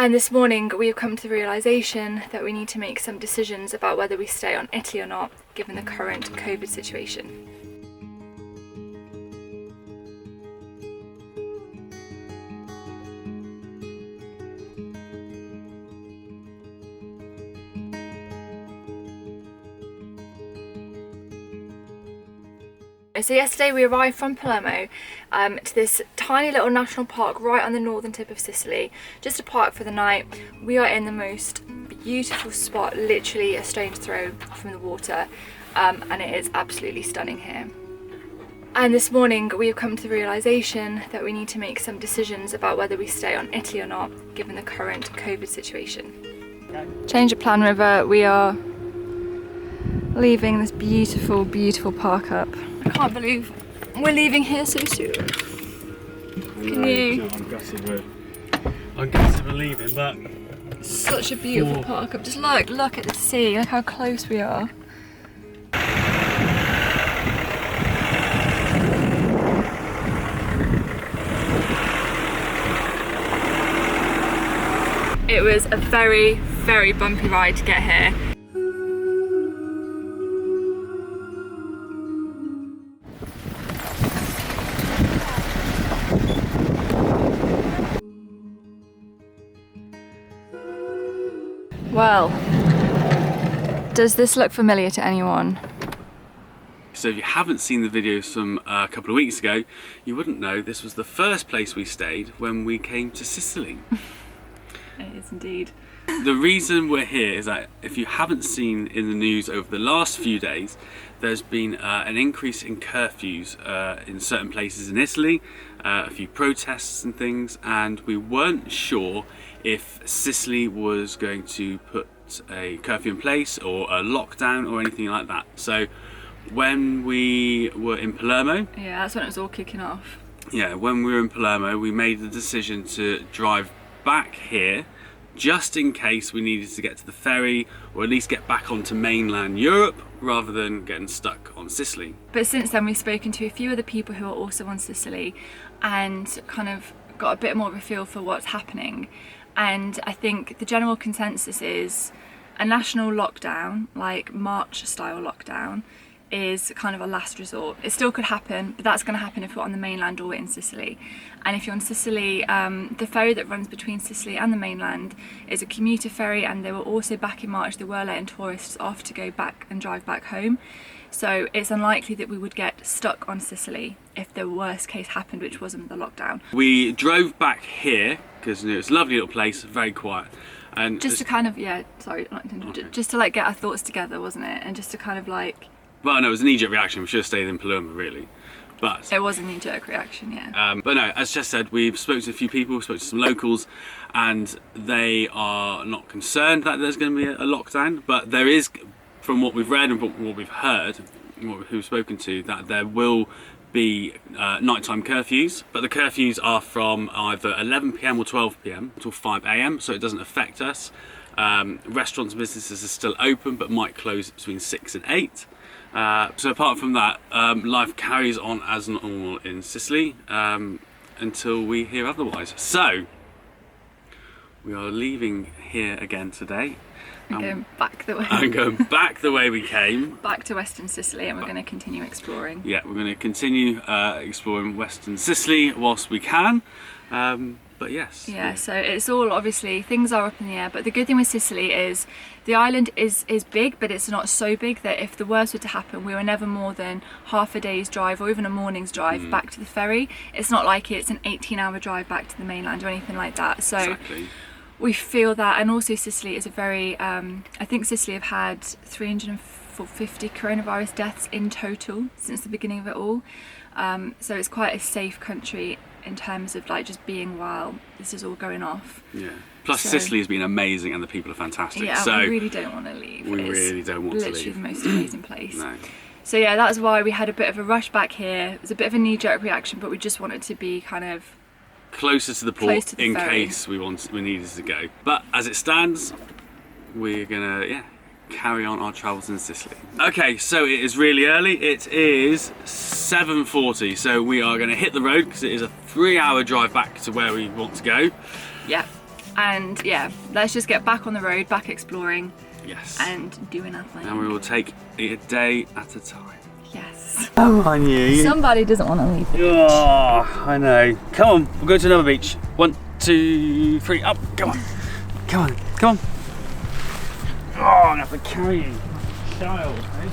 And this morning we have come to the realisation that we need to make some decisions about whether we stay on Italy or not, given the current COVID situation. So yesterday we arrived from Palermo to this tiny little national park right on the northern tip of Sicily, just a park for the night. We are in the most beautiful spot, literally a stone's throw from the water, and it is absolutely stunning here. And this morning we have come to the realisation that we need to make some decisions about whether we stay on Italy or not, given the current COVID situation. Change of plan, River. We are leaving this beautiful, beautiful park up. I can't believe we're leaving here so soon. Can you? I'm gutted we're leaving, but such a beautiful park up. Just look at the sea. Look how close we are. It was a very, very bumpy ride to get here. Well, does this look familiar to anyone? So if you haven't seen the videos from a couple of weeks ago, you wouldn't know this was the first place we stayed when we came to Sicily. It is indeed. The reason we're here is that if you haven't seen in the news over the last few days, there's been an increase in curfews in certain places in Italy, a few protests and things, and we weren't sure if Sicily was going to put a curfew in place or a lockdown or anything like that. So when we were in Palermo, yeah, that's when it was all kicking off. Yeah, when we were in Palermo, we made the decision to drive back here just in case we needed to get to the ferry or at least get back onto mainland Europe rather than getting stuck on Sicily. But since then we've spoken to a few other people who are also on Sicily and kind of got a bit more of a feel for what's happening. And I think the general consensus is a national lockdown, like March style lockdown, is kind of a last resort. It still could happen, but that's going to happen if we're on the mainland or in Sicily. And if you're on Sicily, the ferry that runs between Sicily and the mainland is a commuter ferry, and they were also back in March, they were letting tourists off to go back and drive back home. So it's unlikely that we would get stuck on Sicily if the worst case happened, which wasn't the lockdown. We drove back here because it's a lovely little place, very quiet. And just to kind of, yeah, sorry, not okay. Just to like get our thoughts together, wasn't it? And just to kind of like... Well, no, it was a knee-jerk reaction. We should have stayed in Palermo, really. But it was a knee-jerk reaction, yeah. But no, as Jess said, we've spoken to a few people, spoke to some locals, and they are not concerned that there's going to be a lockdown. But there is, from what we've read and from what we've heard, and who we've spoken to, that there will be nighttime curfews. But the curfews are from either 11 PM or 12 PM until 5 AM, so it doesn't affect us. Restaurants and businesses are still open, but might close between 6 and 8. So apart from that, life carries on as normal in Sicily until we hear otherwise. So we are leaving here again today. And going back the way. And going back the way we came. Back to Western Sicily, and we're going to continue exploring. Yeah, we're going to continue exploring Western Sicily whilst we can. But yes. Yeah, so it's all, obviously, things are up in the air, but the good thing with Sicily is the island is big, but it's not so big that if the worst were to happen, we were never more than half a day's drive or even a morning's drive back to the ferry. It's not like it's an 18-hour drive back to the mainland or anything like that. So exactly. We feel that, and also Sicily is a very, I think Sicily have had 350 coronavirus deaths in total since the beginning of it all. So it's quite a safe country in terms of like just being while this is all going off. Yeah. Plus Sicily has been amazing and the people are fantastic. Yeah, so we really don't want to leave. We really don't want to leave. Literally the most amazing place. No. So yeah, that's why we had a bit of a rush back here. It was a bit of a knee-jerk reaction, but we just wanted to be kind of closer to the port in ferry. case we needed to go. But as it stands, we're gonna carry on our travels in Sicily. Okay, so it is really early. It is 7:40, so we are going to hit the road because it is a 3-hour drive back to where we want to go. Yeah. And yeah, let's just get back on the road, back exploring. Yes. And doing our thing. And we will take it a day at a time. Yes. Come on, you. Somebody doesn't want to leave. Oh, I know. Come on, we'll go to another beach. 1, 2, 3, up. Come on. Come on. Come on. Oh, I'm going to have to carry you. Child, eh?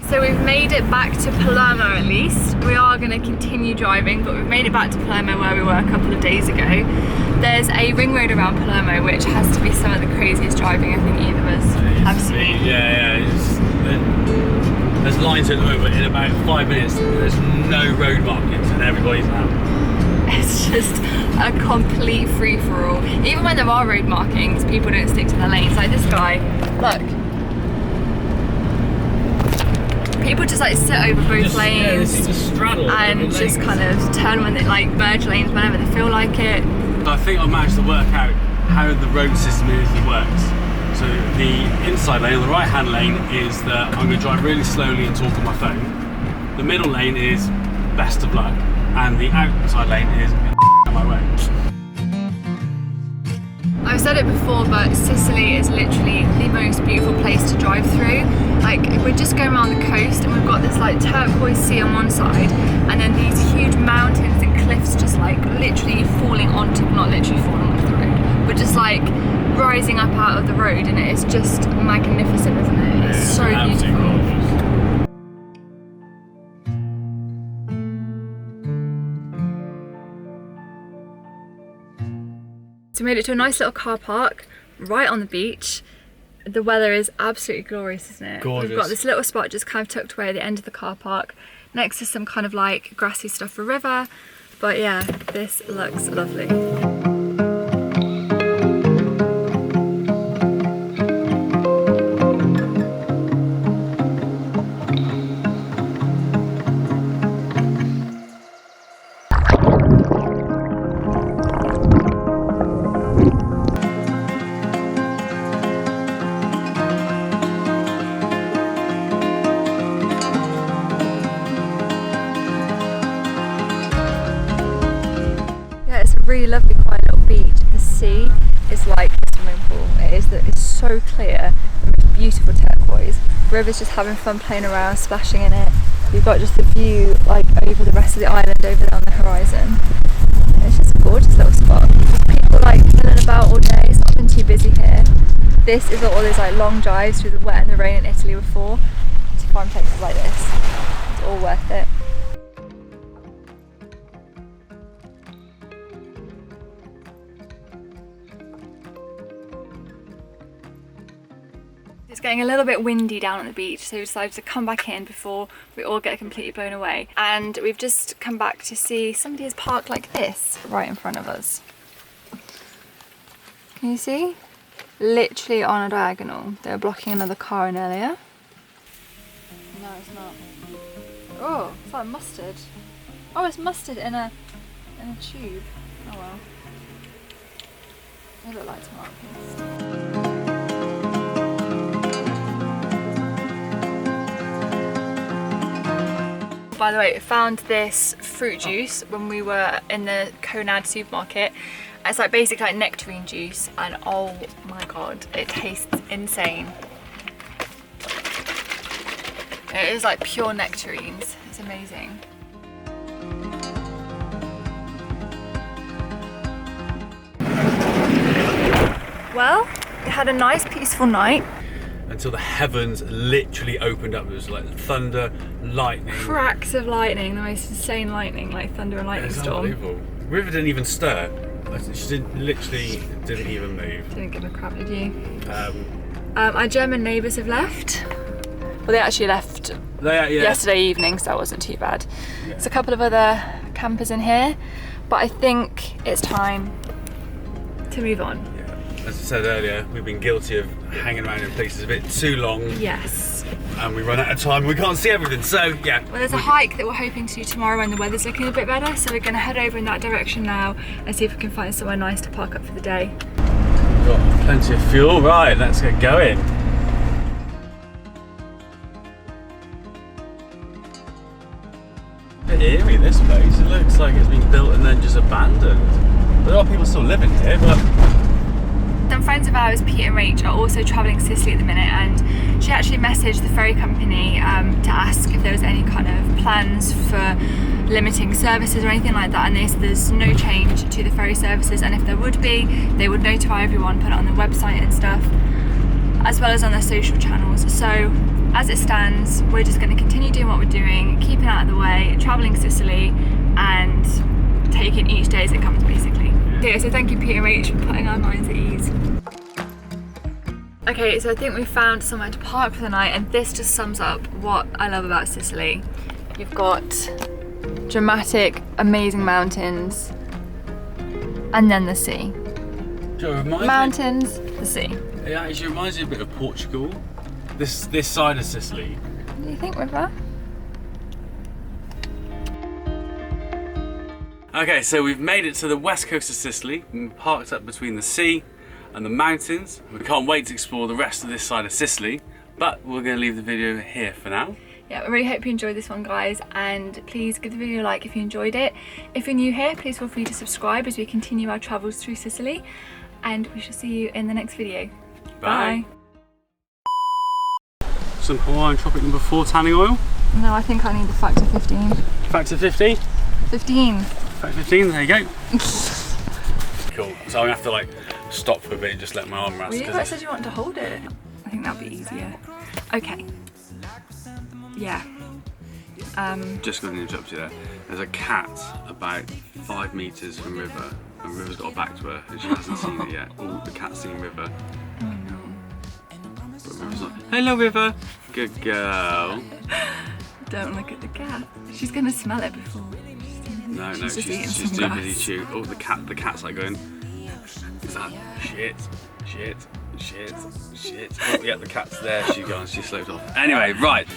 So we've made it back to Palermo at least. We are going to continue driving, but we've made it back to Palermo where we were a couple of days ago. There's a ring road around Palermo which has to be some of the craziest driving I think either of us have seen. Yeah. There's lines at the moment, but in about 5 minutes there's no road markings and everybody's out. It's just a complete free-for-all. Even when there are road markings, people don't stick to their lanes. Like this guy, look. People just like sit over both lanes and just kind of turn when they like merge lanes whenever they feel like it. I think I managed to work out how the road system works. So the inside lane, or the right hand lane, is that I'm going to drive really slowly and talk on my phone. The middle lane is best of luck, and the outside lane is out my way. I've said it before, but Sicily is literally the most beautiful place to drive through. Like, we're just going around the coast and we've got this like turquoise sea on one side and then these huge mountains and cliffs just like literally falling onto, not literally falling onto the road, but just like rising up out of the road, and it is just magnificent, isn't it? It's so beautiful. So we made it to a nice little car park right on the beach. The weather is absolutely glorious, isn't it? Gorgeous. We've got this little spot just kind of tucked away at the end of the car park next to some kind of like grassy stuff for river. But yeah, this looks lovely. Really lovely quiet little beach. The sea is like a swimming pool. It's so clear, it's beautiful turquoise. The river's just having fun playing around, splashing in it. You've got just the view like over the rest of the island over there on the horizon. It's just a gorgeous little spot. Just people like chilling about all day. It's not been too busy here. This is what all those like long drives through the wet and the rain in Italy were for. To find places like this. It's all worth it. It's getting a little bit windy down on the beach, so we decided to come back in before we all get completely blown away. And we've just come back to see somebody has parked like this right in front of us. Can you see? Literally on a diagonal. They were blocking another car in earlier. No, it's not. Oh, it's like mustard. Oh, it's mustard in a tube. Oh well. They look like tomato paste. By the way, we found this fruit juice when we were in the Conad supermarket. It's like basically like nectarine juice, and oh my god, it tastes insane. It is like pure nectarines. It's amazing. Well, we had a nice peaceful night. Until the heavens literally opened up. It was like thunder, lightning. Cracks of lightning, the most insane lightning, like thunder and lightning storm. Unbelievable. The river didn't even stir. She literally didn't even move. Didn't give a crap, did you? Our German neighbours have left. Well, they actually left yesterday evening, so that wasn't too bad. Yeah. There's a couple of other campers in here, but I think it's time to move on. Yeah. As I said earlier, we've been guilty of hanging around in places a bit too long. Yes. And we run out of time and we can't see everything, so yeah. Well, there's a hike that we're hoping to do tomorrow when the weather's looking a bit better, so we're going to head over in that direction now and see if we can find somewhere nice to park up for the day. We've got plenty of fuel, right, let's get going. A bit eerie, this place. It looks like it's been built and then just abandoned. There are people still living here, but... Some friends of ours, Pete and Rach, are also travelling to Sicily at the minute, and she actually messaged the ferry company to ask if there was any kind of plans for limiting services or anything like that, and they said there's no change to the ferry services, and if there would be, they would notify everyone, put it on the website and stuff, as well as on their social channels. So as it stands, we're just going to continue doing what we're doing, keeping out of the way, travelling Sicily and taking each day as it comes, basically. Yeah, so thank you, Pete and Rach, for putting our minds at ease. Okay, so I think we found somewhere to park for the night, and this just sums up what I love about Sicily. You've got dramatic, amazing mountains, and then the sea. Mountains, the sea. It actually reminds me a bit of Portugal. This side of Sicily. What do you think, River? Okay, so we've made it to the west coast of Sicily. We're parked up between the sea and the mountains. We can't wait to explore the rest of this side of Sicily, but we're going to leave the video here for now. Yeah, I really hope you enjoyed this one, guys, and please give the video a like if you enjoyed it. If you're new here, please feel free to subscribe as we continue our travels through Sicily, and we shall see you in the next video. Bye. Some Hawaiian Tropic number 4 tanning oil. No, I think I need the factor 15. Factor 50? 15. Factor 15, there you go. Cool, so I'm going to have to like stop for a bit and just let my arm rest. Well, you guys said you wanted to hold it. I think that'll be easier. Okay. Yeah. Just going to interrupt you there. There's a cat about 5 metres from River, and River's got her back to her and she hasn't seen it yet. Oh, the cat's seen River. Oh no. But River's like, hello River. Good girl. Don't look at the cat. She's going to smell it before. No, she's too busy chewing. Oh, the cat's like going, is that shit? Oh, yeah, the cat's there. She sloped off. Anyway, right.